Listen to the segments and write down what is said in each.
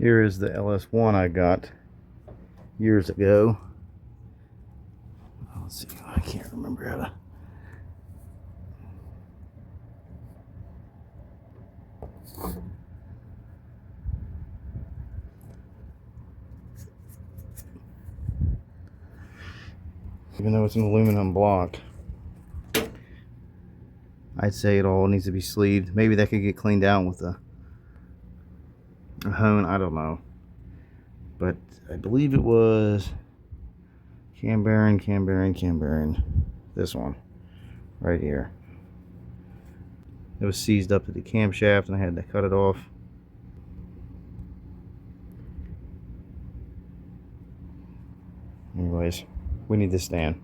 Here is the LS1 I got years ago. Let's see, I can't remember how to. Even though it's an aluminum block, I'd say it all needs to be sleeved. Maybe that could get cleaned out with a hone, I don't know. But I believe it was cam bearing. This one right here. It was seized up to the camshaft and I had to cut it off. Anyways, we need this stand.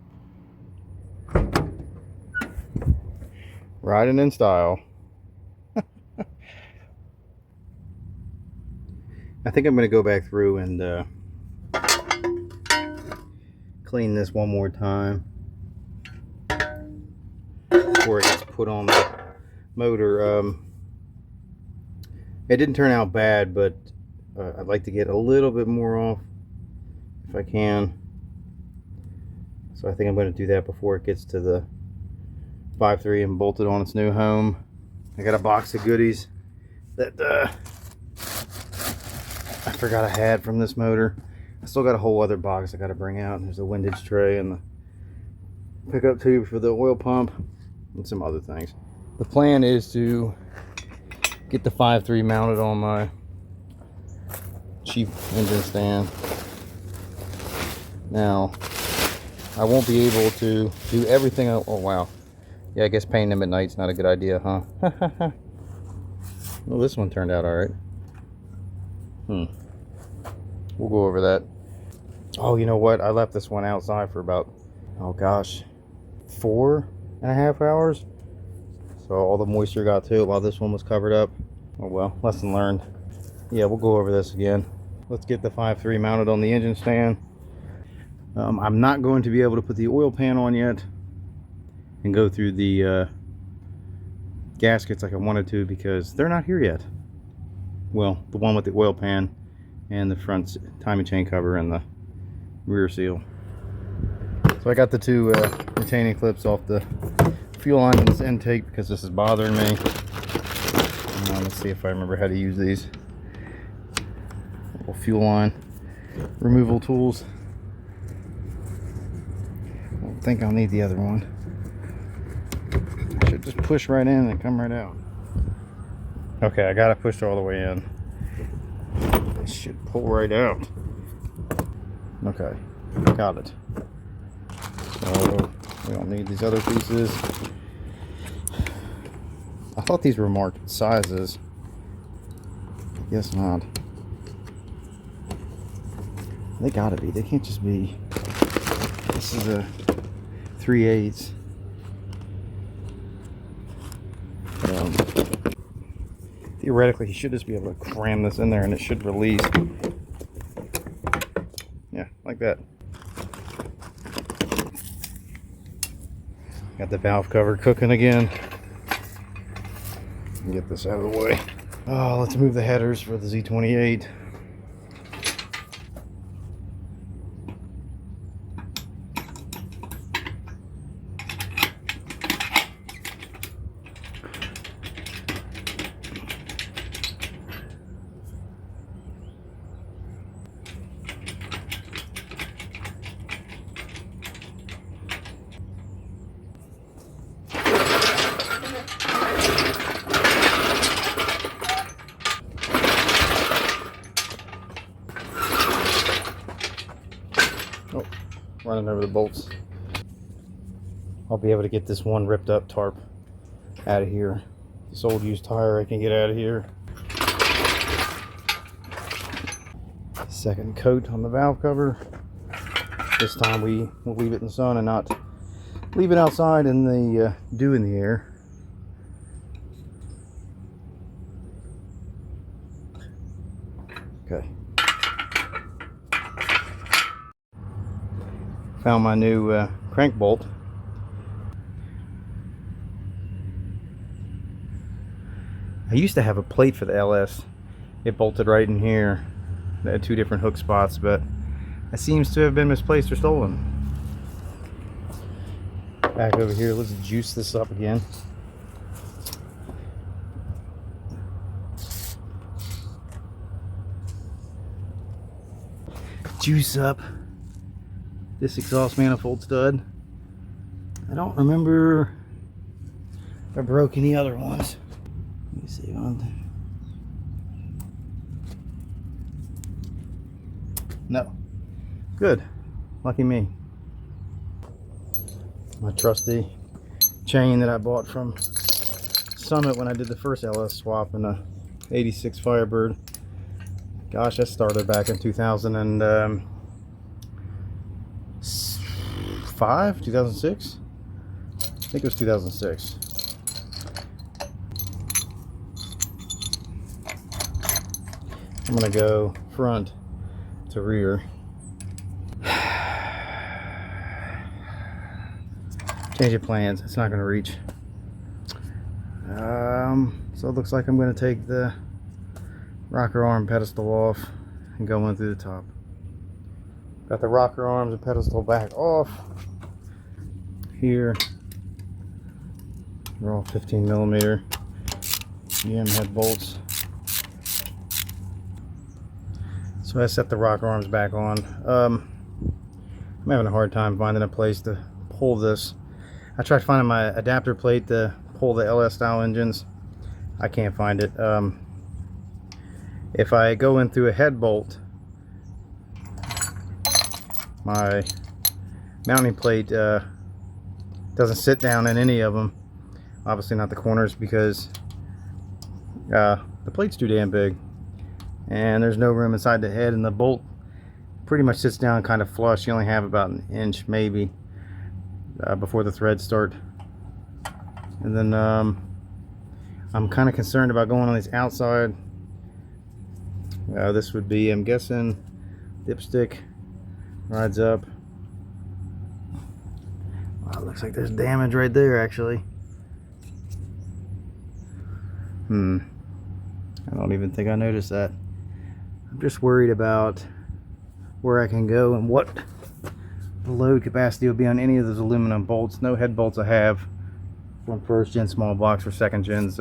Riding in style. I think I'm going to go back through and clean this one more time before it gets put on the motor. It didn't turn out bad, but I'd like to get a little bit more off if I can. So I think I'm going to do that before it gets to the 5.3 and bolt it on its new home. I got a box of goodies that I forgot I had from this motor. I still got a whole other box I got to bring out. There's a windage tray and the pickup tube for the oil pump and some other things. The plan is to get the 5.3 mounted on my cheap engine stand. Now, I won't be able to do everything. Oh wow. Yeah, I guess painting them at night's not a good idea, huh? Well, this one turned out alright. We'll go over that. Oh, you know what? I left this one outside for about, oh gosh, 4.5 hours. So all the moisture got to it while this one was covered up. Oh well, lesson learned. Yeah, we'll go over this again. Let's get the 5.3 mounted on the engine stand. I'm not going to be able to put the oil pan on yet and go through the gaskets like I wanted to because they're not here yet. Well, the one with the oil pan and the front timing chain cover and the rear seal. So I got the two retaining clips off the fuel line in this intake because this is bothering me. Let's see if I remember how to use these little fuel line removal tools. I don't think I'll need the other one. I should just push right in and come right out. Okay, I got it pushed all the way in. It should pull right out. Okay, got it. So we don't need these other pieces. I thought these were marked sizes. I guess not. They gotta be. They can't just be. This is a 3/8. Theoretically, you should just be able to cram this in there and it should release. Yeah, like that. Got the valve cover cooking again. Get this out of the way. Oh, let's move the headers for the Z28. Oh, running over the bolts. I'll be able to get this one ripped up tarp out of here. This old used tire I can get out of here. Second coat on the valve cover. This time we will leave it in the sun and not leave it outside in the dew in the air. Okay. Found my new crank bolt. I used to have a plate for the LS. It bolted right in here. They had 2 different hook spots, but it seems to have been misplaced or stolen. Back over here, let's juice this up again. Juice up this exhaust manifold stud. I don't remember if I broke any other ones. Let me see one. No. Good. Lucky me. My trusty chain that I bought from Summit when I did the first LS swap in a 86 Firebird. Gosh, that started back in 2005, 2006? I think it was 2006. I'm gonna go front to rear. Change of plans, it's not gonna reach. So it looks like I'm gonna take the rocker arm pedestal off and go in through the top. Got the rocker arms and pedestal back off. Here, they're all 15mm GM head bolts. So I set the rocker arms back on. I'm having a hard time finding a place to pull this. I tried finding my adapter plate to pull the LS style engines. I can't find it. If I go in through a head bolt, my mounting plate doesn't sit down in any of them. Obviously not the corners, because the plate's too damn big and there's no room inside the head, and the bolt pretty much sits down kind of flush. You only have about an inch maybe before the threads start. And then I'm kind of concerned about going on these outside. This would be, I'm guessing, dipstick rides up. Wow, looks like there's damage right there actually. I don't even think I noticed that. I'm just worried about where I can go and what the load capacity will be on any of those aluminum bolts. No head bolts I have from first gen small blocks or second gens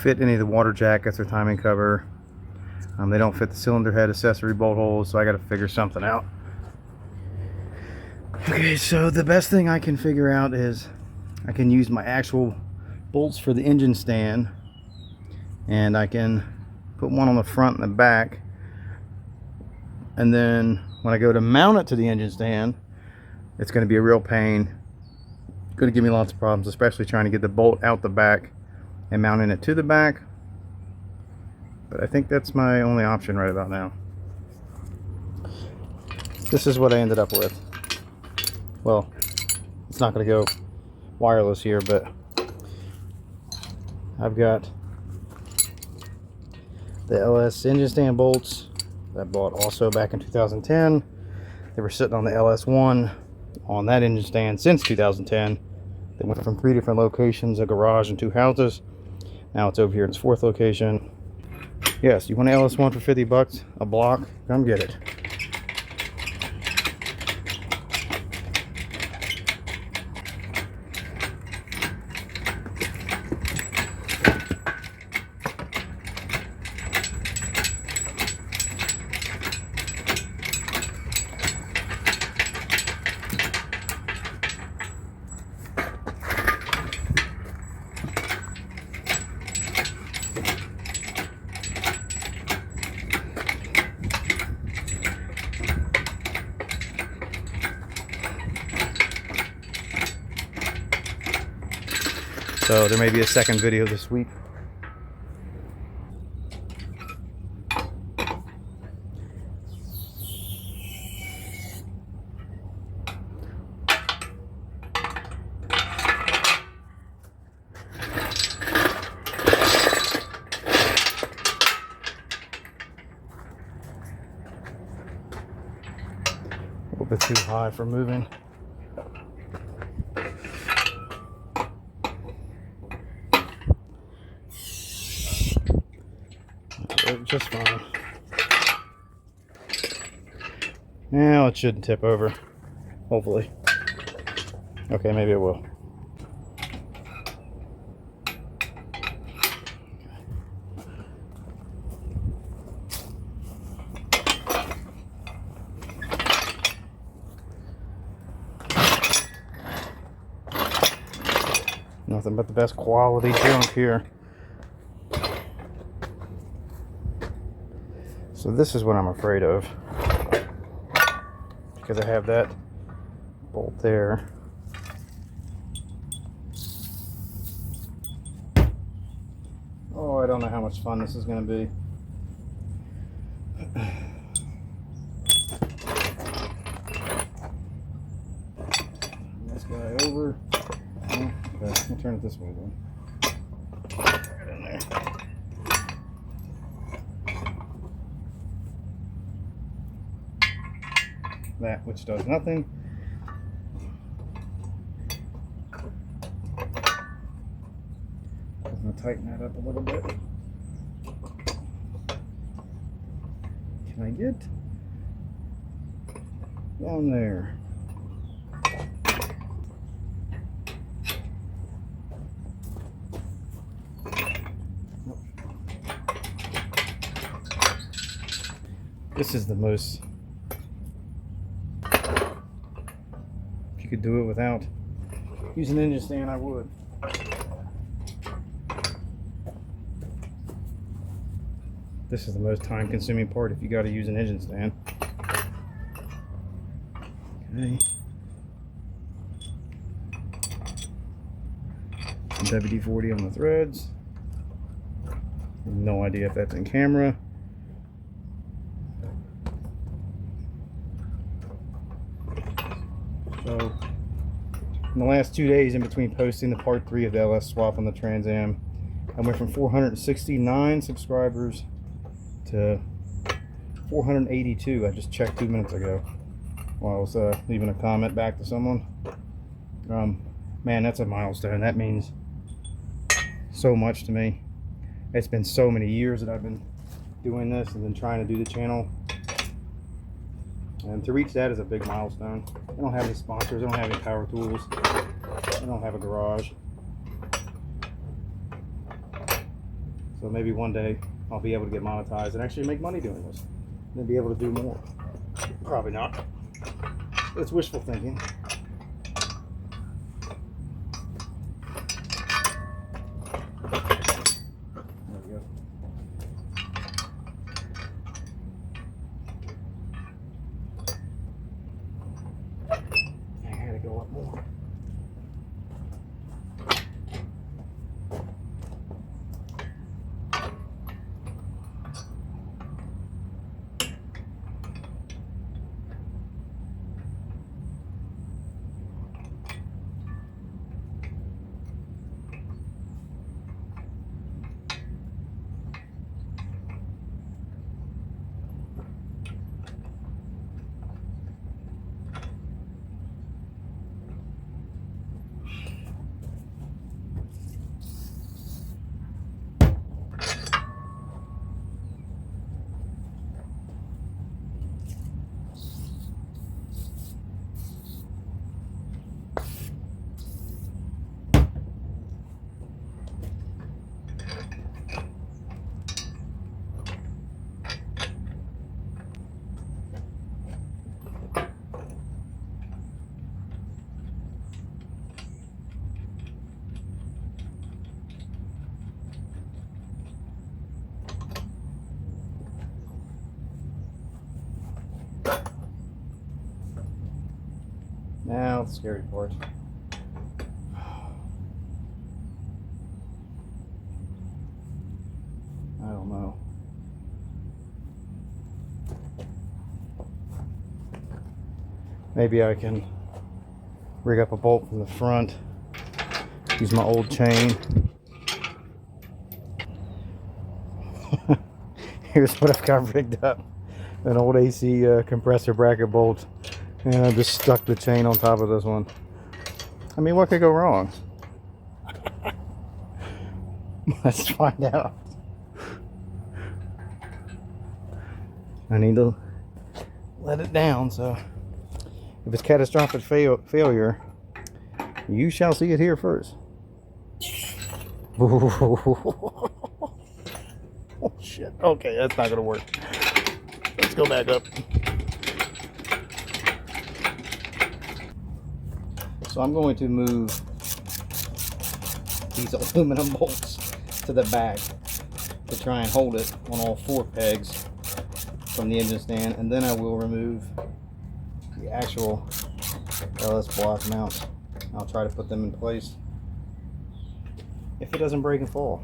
fit any of the water jackets or timing cover. They don't fit the cylinder head accessory bolt holes, so I got to figure something out. Okay, so the best thing I can figure out is I can use my actual bolts for the engine stand, and I can put one on the front and the back, and then when I go to mount it to the engine stand, it's going to be a real pain. It's going to give me lots of problems, especially trying to get the bolt out the back and mounting it to the back. But I think that's my only option right about now. This is what I ended up with. Well, it's not going to go wireless here, but I've got the LS engine stand bolts that I bought also back in 2010. They were sitting on the LS1 on that engine stand since 2010. They went from 3 different locations, a garage and 2 houses. Now it's over here in its 4th location. Yes, you want an LS1 for 50 bucks a block? Come get it. So there may be a second video this week. A little bit too high for moving. Just fine. Now it shouldn't tip over, hopefully. Okay, maybe it will. Nothing but the best quality junk here. So this is what I'm afraid of, because I have that bolt there. Oh, I don't know how much fun this is going to be. This guy over. Oh, okay, we'll turn it this way then. Right in there. That which does nothing. I'm going to tighten that up a little bit. Can I get down there? This is the most, if you could do it without using an engine stand, I would. This is the most time consuming part if you got to use an engine stand. Okay. Some WD-40 on the threads. No idea if that's in camera. So, in the last 2 days in between posting the part 3 of the LS swap on the Trans Am, I went from 469 subscribers to 482. I just checked 2 minutes ago while I was leaving a comment back to someone. Man, that's a milestone. That means so much to me. It's been so many years that I've been doing this and been trying to do the channel. And to reach that is a big milestone. I don't have any sponsors. I don't have any power tools. I don't have a garage. So maybe one day I'll be able to get monetized and actually make money doing this. And then be able to do more. Probably not. It's wishful thinking. There we go. I gotta go up more. Now the scary part. I don't know. Maybe I can rig up a bolt from the front. Use my old chain. Here's what I've got rigged up. An old AC compressor bracket bolt. And I just stuck the chain on top of this one. I mean, what could go wrong? Let's find out. let it down. So if it's catastrophic failure, you shall see it here first. Oh shit. Okay, that's not gonna work. Let's go back up. So I'm going to move these aluminum bolts to the back to try and hold it on all 4 pegs from the engine stand, and then I will remove the actual LS block mounts. I'll try to put them in place if it doesn't break and fall,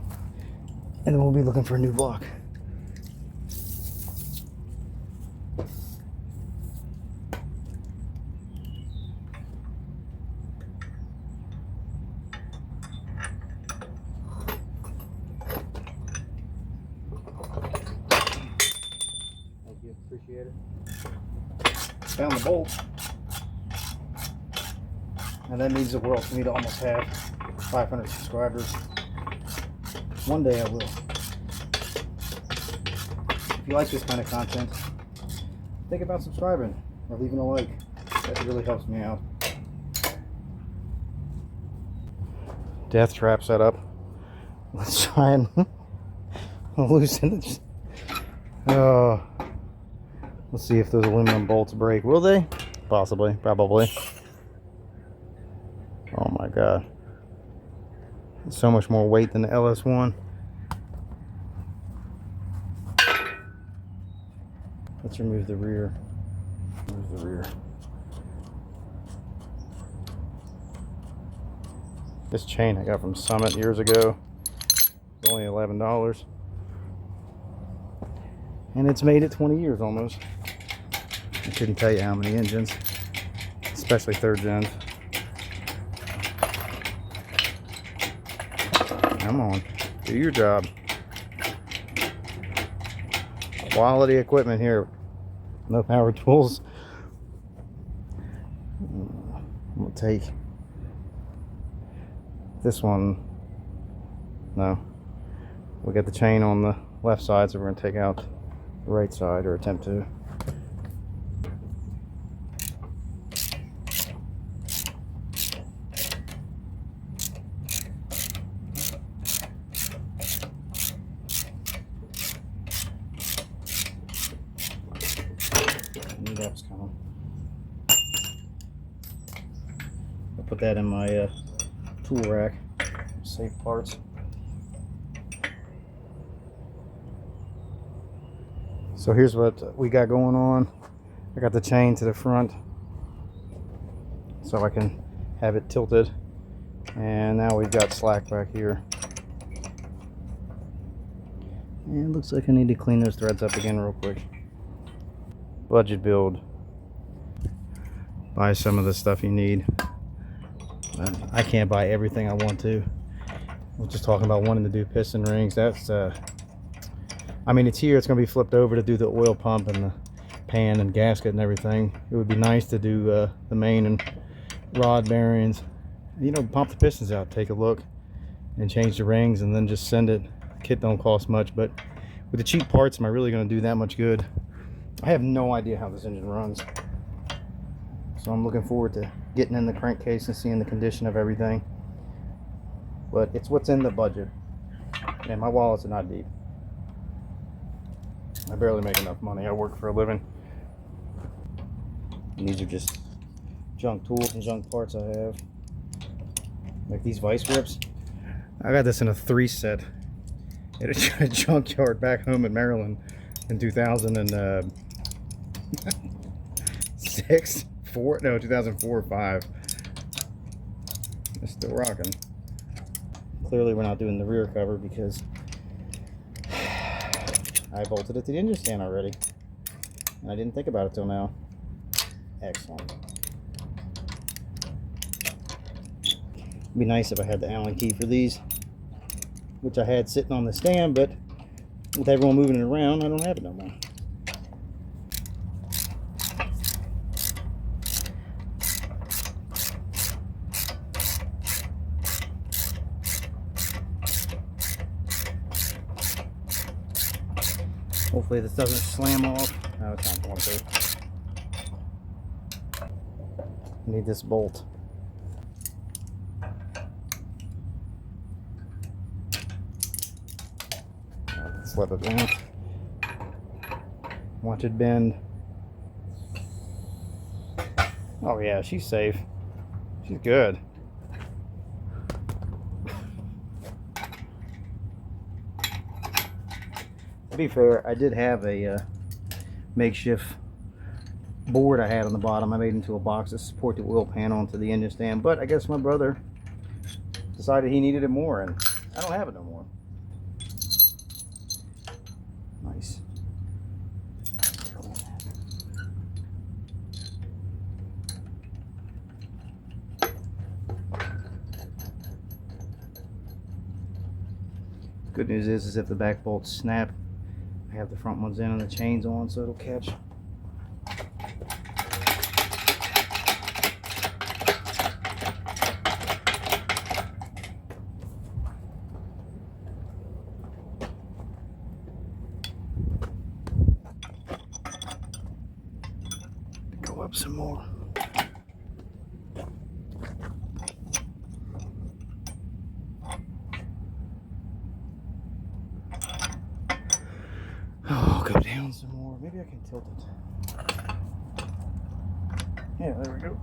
and then we'll be looking for a new block. Thank you, appreciate it. Found the bolt, and that means the world for me to almost have 500 subscribers. One day I will. If you like this kind of content, think about subscribing or leaving a like. That really helps me out. Death trap set up. Let's try and loosen it. Let's see if those aluminum bolts break. Will they? Possibly. Probably. Oh my god. So much more weight than the LS1. Let's remove the rear. Remove the rear. This chain I got from Summit years ago. It's only $11. And it's made it 20 years almost. I couldn't tell you how many engines, especially 3rd gens. Come on, do your job. Quality equipment here. No power tools. I'm gonna take this one. No, we got the chain on the left side, so we're gonna take out the right side, or attempt to. That was coming. I'll put that in my tool rack. Save parts. So here's what we got going on. I got the chain to the front so I can have it tilted, and now we've got slack back here. And it looks like I need to clean those threads up again real quick. Budget build. Buy some of the stuff you need. I can't buy everything I want to. I was just talking about wanting to do piston rings. That's I mean, it's here. It's going to be flipped over to do the oil pump and the pan and gasket and everything. It would be nice to do the main and rod bearings. You know, pump the pistons out, take a look, and change the rings, and then just send it. Kit don't cost much, but with the cheap parts, am I really going to do that much good? I have no idea how this engine runs, so I'm looking forward to getting in the crankcase and seeing the condition of everything. But it's what's in the budget, and my wallets are not deep. I barely make enough money. I work for a living. And these are just junk tools and junk parts I have, like these vice grips. I got this in a 3 set at a junkyard back home in Maryland in 2004 or 5. It's still rocking. Clearly we're not doing the rear cover because I bolted it to the engine stand already, and I didn't think about it till now. Excellent. It'd be nice if I had the Allen key for these, which I had sitting on the stand, but with everyone moving it around, I don't have it no more. Hopefully this doesn't slam off. No, it's not going to. I need this bolt. Let's let it down. Watch it bend. Oh yeah, she's safe. She's good. To be fair, I did have a makeshift board I had on the bottom. I made into a box to support the wheel pan onto the engine stand, but I guess my brother decided he needed it more, and I don't have it no more. Nice. Good news is if the back bolts snap, I have the front ones in and the chains on, so it'll catch. Go up some more. Oh, go down some more. Maybe I can tilt it. Yeah, there we go.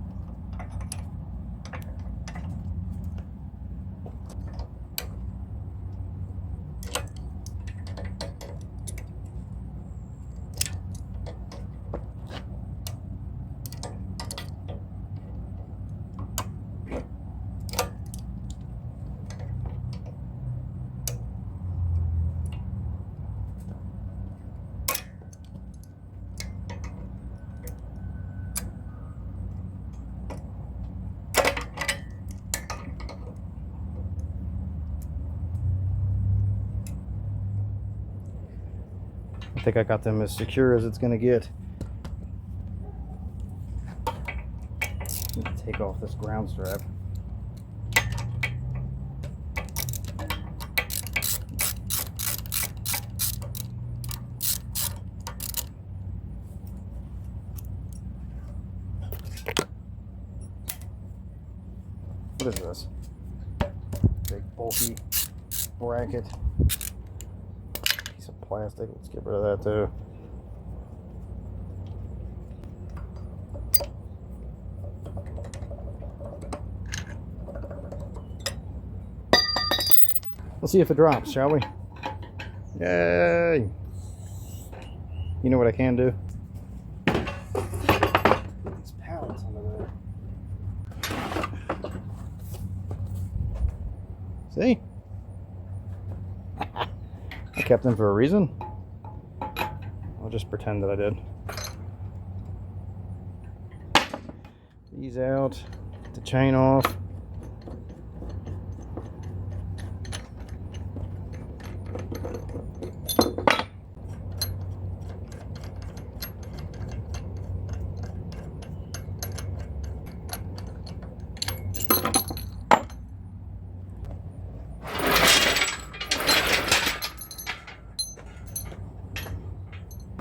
I think I got them as secure as it's going to get. Take off this ground strap. What is this? Big bulky bracket. Piece of plastic. Let's get rid of that too. Let's see if it drops, shall we? Yay! You know what I can do? These pallets under there. See? I kept them for a reason. I'll just pretend that I did. These out. Get the chain off.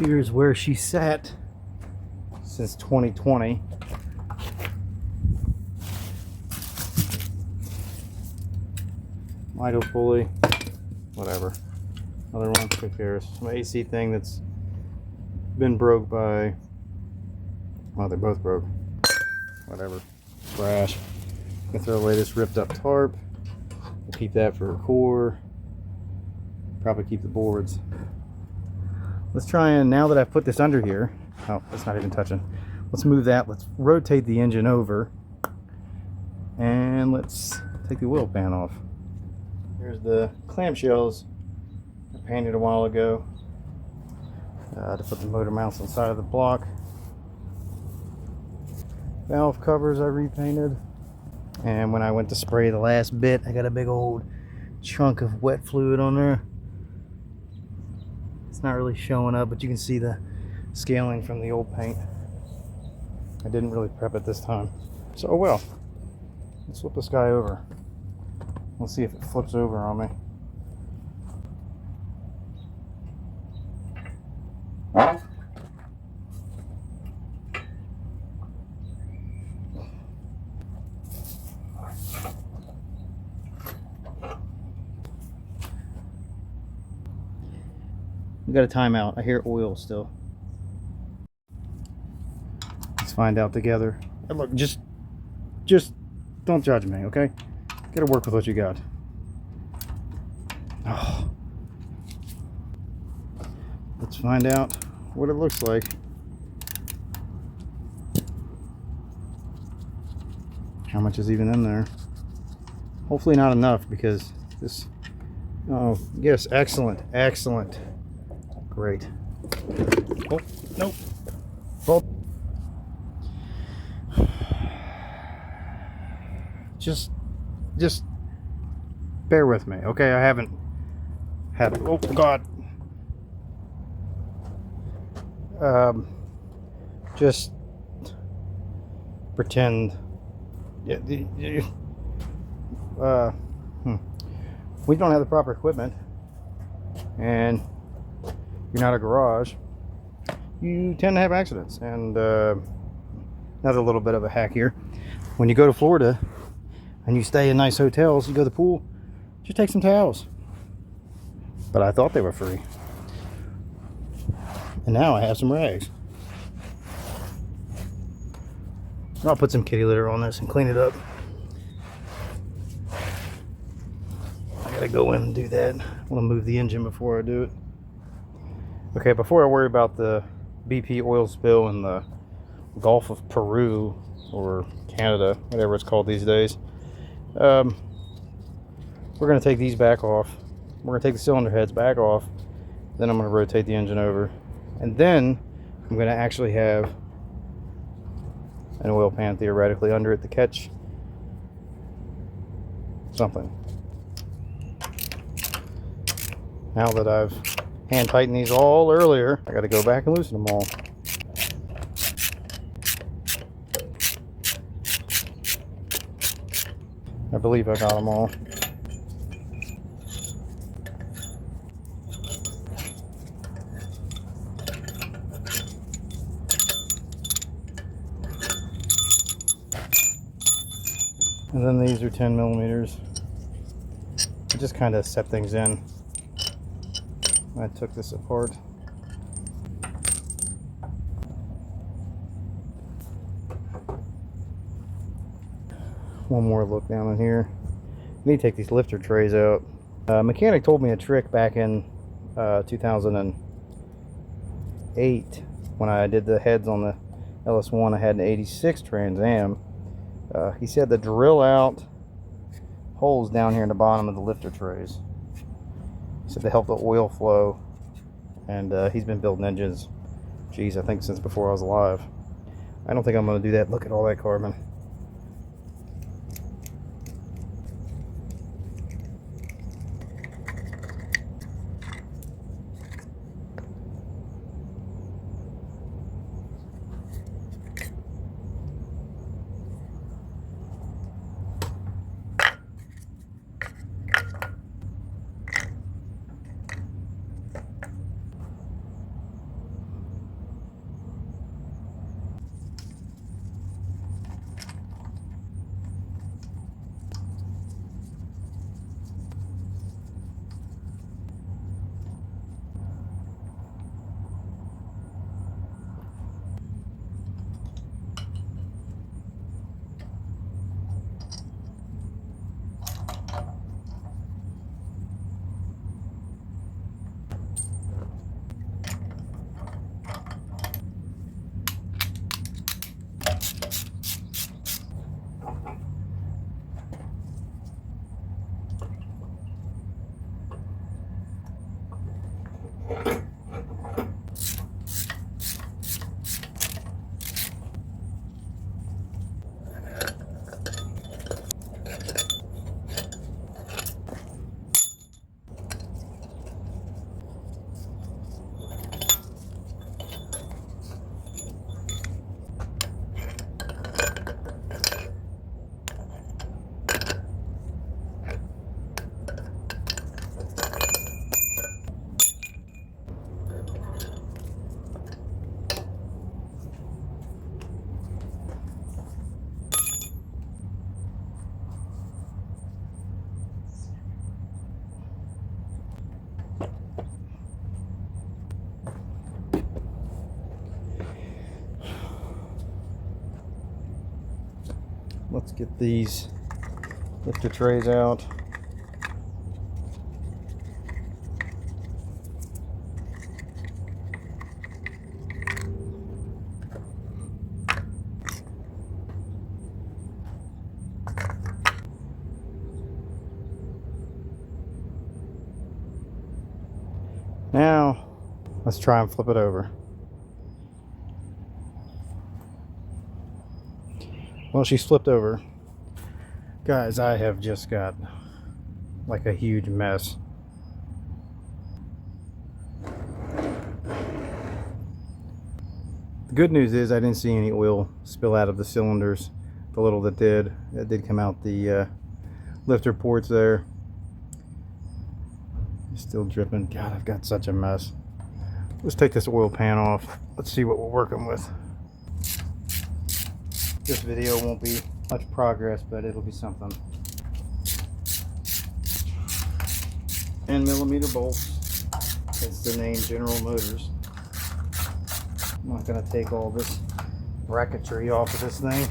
Here's where she sat since 2020. Idle pulley, whatever. Another one, who cares? Some AC thing that's been broke by, well, they both broke. Whatever, trash. I'm gonna throw away this ripped up tarp. We'll keep that for a core. Probably keep the boards. Let's try and, now that I've put this under here, oh, it's not even touching. Let's move that, let's rotate the engine over, and let's take the wheel pan off. Here's the clamshells I painted a while ago to put the motor mounts inside of the block. Valve covers I repainted, and when I went to spray the last bit, I got a big old chunk of wet fluid on there. It's not really showing up, but you can see the scaling from the old paint. I didn't really prep it this time. So, oh well. Let's flip this guy over. Let's see if it flips over on me. We got a timeout. I hear oil still. Let's find out together. And look, just don't judge me, okay? Gotta work with what you got. Oh. Let's find out what it looks like. How much is even in there? Hopefully not enough, because this... Oh, yes, excellent, excellent. Great. Oh, nope. Well, just bear with me, okay? I haven't had... Oh, God. Just pretend... Yeah, we don't have the proper equipment, and you're not a garage, you tend to have accidents. And another little bit of a hack here: when you go to Florida and you stay in nice hotels, you go to the pool, just take some towels. But I thought they were free, and now I have some rags. I'll put some kitty litter on this and clean it up. I gotta go in and do that. I want to move the engine before I do it. Okay, before I worry about the BP oil spill in the Gulf of Peru, or Canada, whatever it's called these days, we're gonna take these back off. We're gonna take the cylinder heads back off. Then I'm gonna rotate the engine over, and then I'm gonna actually have an oil pan theoretically under it to catch something. Now that I've hand tightened these all earlier, I got to go back and loosen them all. I believe I got them all. And then these are 10 millimeters. I just kind of set things in. I took this apart. One more look down in here. I need to take these lifter trays out. Mechanic told me a trick back in 2008 when I did the heads on the LS1. I had an 86 Trans Am. He said to drill out holes down here in the bottom of the lifter trays. He said to help the oil flow. And he's been building engines, geez, I think since before I was alive. I don't think I'm going to do that. Look at all that carbon. Let's get these lifter trays out. Now, let's try and flip it over. Well, she's flipped over. Guys, I have just got like a huge mess. The good news is I didn't see any oil spill out of the cylinders. The little that did, it did come out the lifter ports there. Still dripping. God, I've got such a mess. Let's take this oil pan off. Let's see what we're working with. This video won't be much progress, but it'll be something. 10mm bolts. It's the name General Motors. I'm not going to take all this bracketry off of this thing.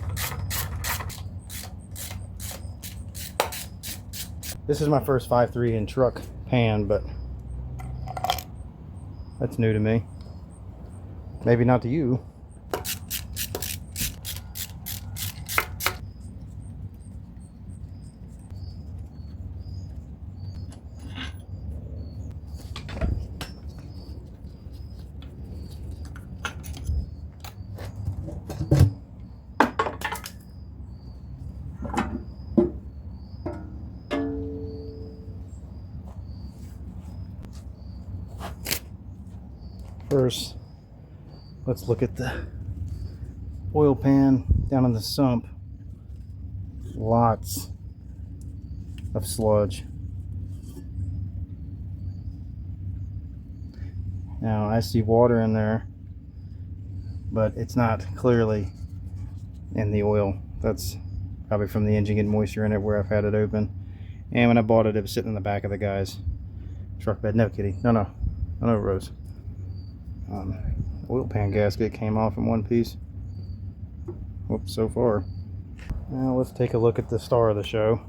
This is my first 5.3 in truck pan, but that's new to me. Maybe not to you. First, let's look at the oil pan down in the sump. Lots of sludge. Now I see water in there, but it's not clearly in the oil. That's probably from the engine getting moisture in it where I've had it open. And when I bought it, it was sitting in the back of the guy's truck bed. No, kitty. No, Rose. Oil pan gasket came off in one piece. Whoops, so far. Now let's take a look at the star of the show.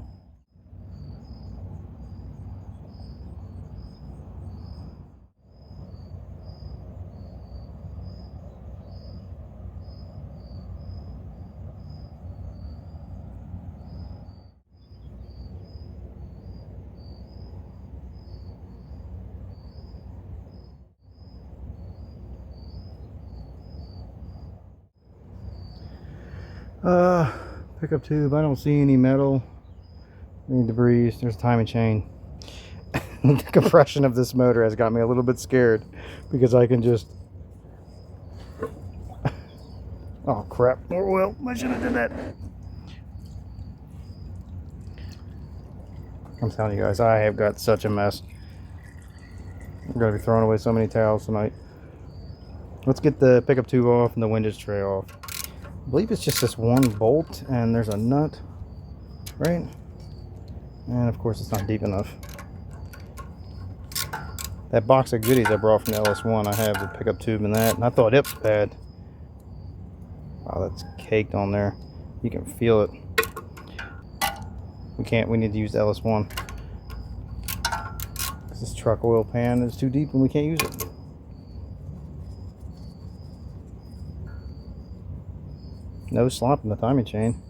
Pickup tube, I don't see any metal, any debris. There's a timing chain. The compression of this motor has got me a little bit scared because I can just... Oh crap, more oil. I should have did that. I'm telling you guys, I have got such a mess. I'm going to be throwing away so many towels tonight. Let's get the pickup tube off and the windage tray off. I believe it's just this one bolt and there's a nut, right? And of course it's not deep enough. That box of goodies I brought from the LS1, I have the pickup tube in that, and I thought it was bad. Wow, that's caked on there. You can feel it. We need to use the LS1. This truck oil pan is too deep and we can't use it. No slop in the timing chain.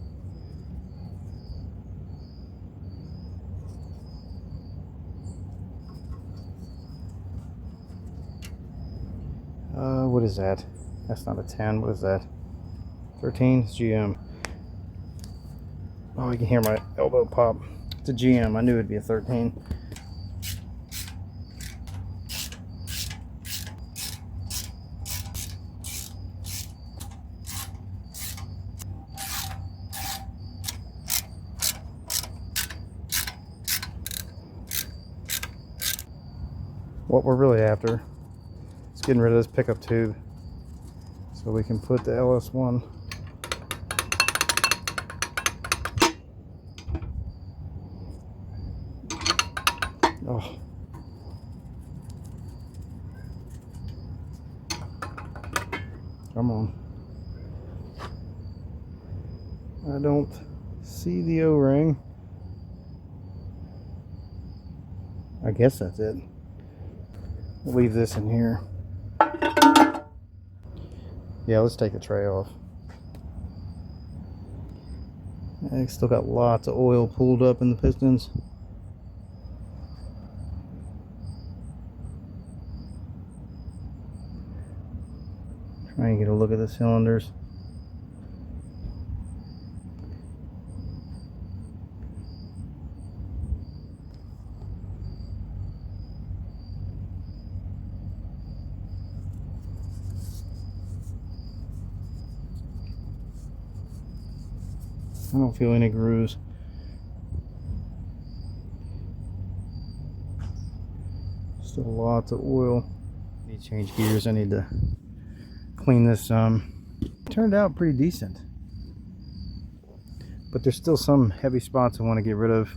What is that? That's not a 10. What is that? 13? It's GM. Oh, you can hear my elbow pop. It's a GM. I knew it'd be a 13. What we're really after is getting rid of this pickup tube so we can put the LS1 oh. Come on. I don't see the O-ring. I guess that's it. We'll leave this in here. Yeah, let's take the tray off. I still got lots of oil pooled up in the pistons. Trying to get a look at the cylinders. I don't feel any grooves. Still lots of oil. Need to change gears. I need to clean this. Turned out pretty decent, but there's still some heavy spots I want to get rid of.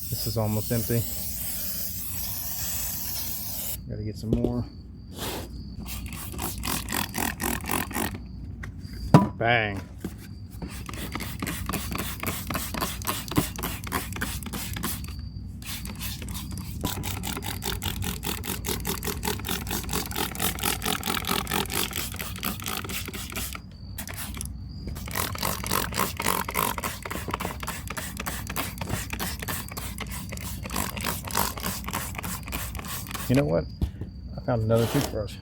This is almost empty. Gotta get some more. Bang. You know what? I found another toothbrush.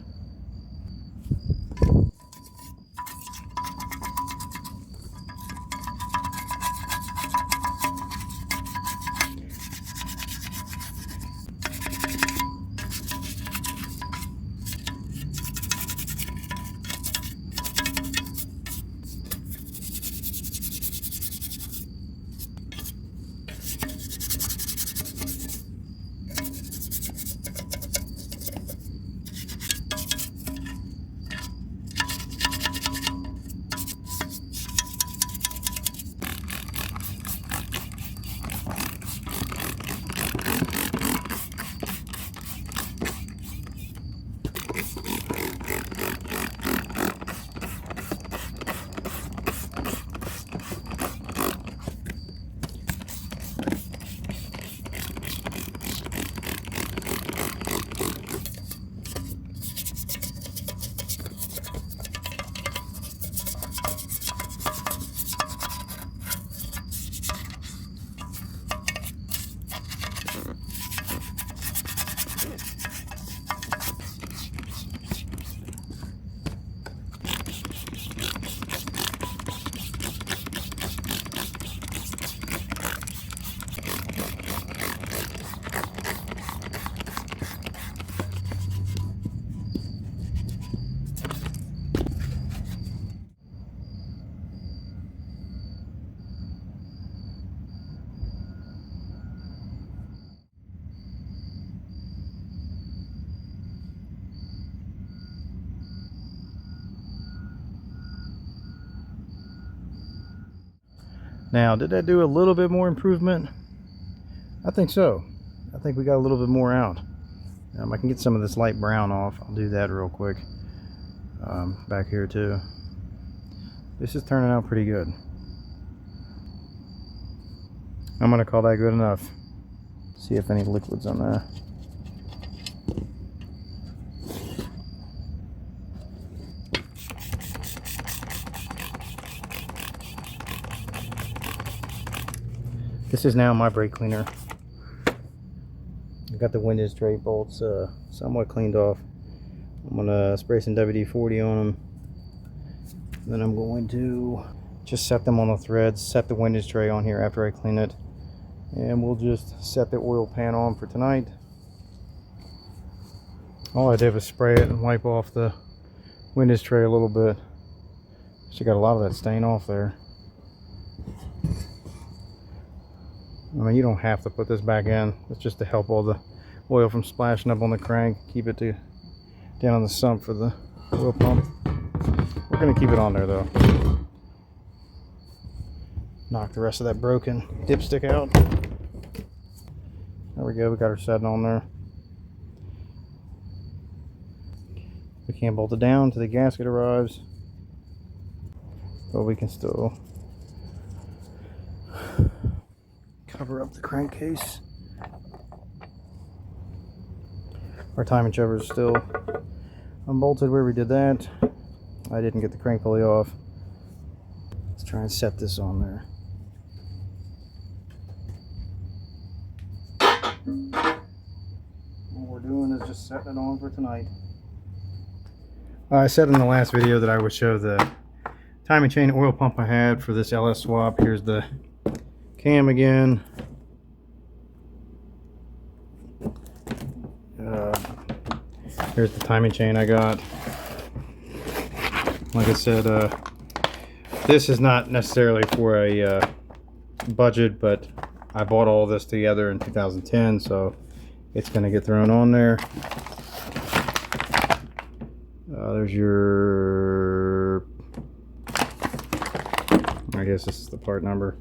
Now, did that do a little bit more improvement? I think so. I think we got a little bit more out. I can get some of this light brown off. I'll do that real quick. Back here too. This is turning out pretty good. I'm gonna call that good enough. See if any liquid's on there. This is now my brake cleaner. I got the windage tray bolts somewhat cleaned off. I'm gonna spray some WD-40 on them. Then I'm going to just set them on the threads, set the windage tray on here after I clean it, and we'll just set the oil pan on for tonight. All I did was spray it and wipe off the windage tray a little bit. She got a lot of that stain off there. I mean, you don't have to put this back in. It's just to help all the oil from splashing up on the crank, keep it down on the sump for the oil pump. We're gonna keep it on there though. Knock the rest of that broken dipstick out. There we go, we got her setting on there. We can't bolt it down until the gasket arrives, but we can still cover up the crankcase. Our timing shover is still unbolted where we did that. I didn't get the crank pulley off. Let's try and set this on there. All we're doing is just setting it on for tonight. I said in the last video that I would show the timing chain oil pump I had for this LS swap. Here's the cam again. Here's the timing chain I got. Like I said, this is not necessarily for a budget, but I bought all this together in 2010, so it's going to get thrown on there. There's your, I guess this is the part number.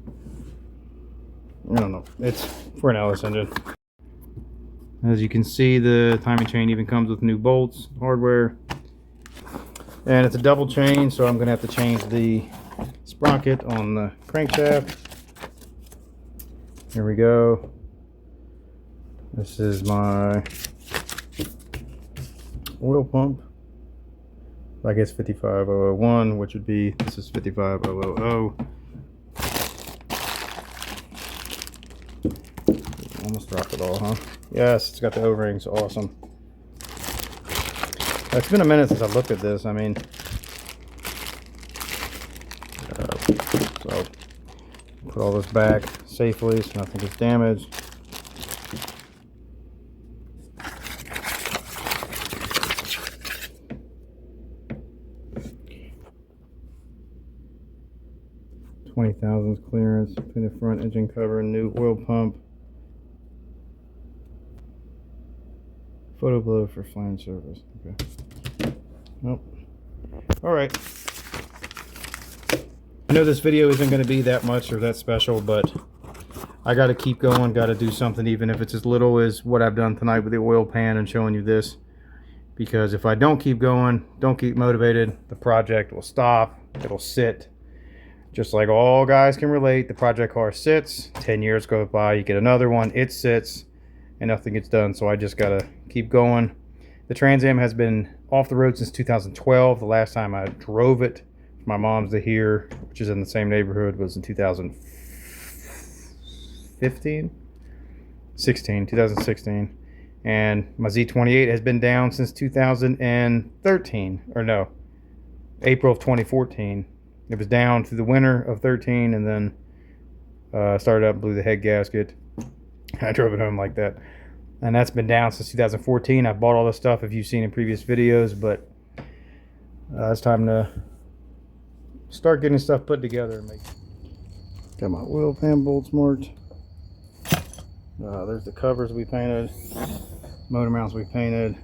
I don't know. It's for an LS engine. As you can see, the timing chain even comes with new bolts, hardware. And it's a double chain, so I'm going to have to change the sprocket on the crankshaft. Here we go. This is my oil pump. I guess 55001, which would be, this is 55000. Almost dropped it all, huh? Yes, it's got the O-rings. Awesome. It's been a minute since I looked at this. I mean, so put all this back safely so nothing gets damaged. $20,000 clearance between the front engine cover and new oil pump. Photo blow for flange service. Okay. Nope. Alright. I know this video isn't going to be that much or that special, but I got to keep going. Got to do something, even if it's as little as what I've done tonight with the oil pan and showing you this. Because if I don't keep going, don't keep motivated, the project will stop. It'll sit. Just like all guys can relate, the project car sits, 10 years go by, you get another one, it sits, and nothing gets done. So I just gotta keep going. The Trans Am has been off the road since 2012. The last time I drove it from my mom's to here, which is in the same neighborhood, was in 2016. And my Z28 has been down since 2013, or no, April of 2014. It was down through the winter of 13, and then started up, blew the head gasket. I drove it home like that. And that's been down since 2014. I bought all this stuff if you've seen in previous videos, but it's time to start getting stuff put together. Got my oil pan bolts marked. There's the covers we painted, motor mounts we painted.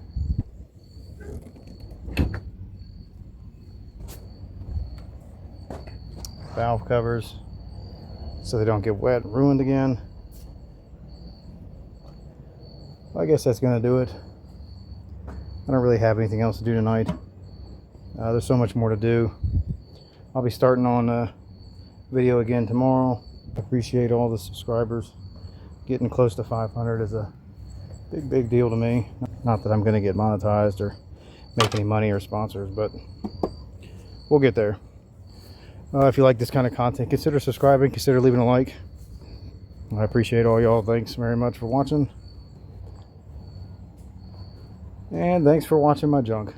Valve covers so they don't get wet and ruined again. I guess that's gonna do it. I don't really have anything else to do tonight. There's so much more to do. I'll be starting on a video again tomorrow. Appreciate all the subscribers. Getting close to 500 is a big deal to me. Not that I'm gonna get monetized or make any money or sponsors, but we'll get there. If you like this kind of content, consider subscribing, consider leaving a like. I appreciate all y'all. Thanks very much for watching. And thanks for watching my junk.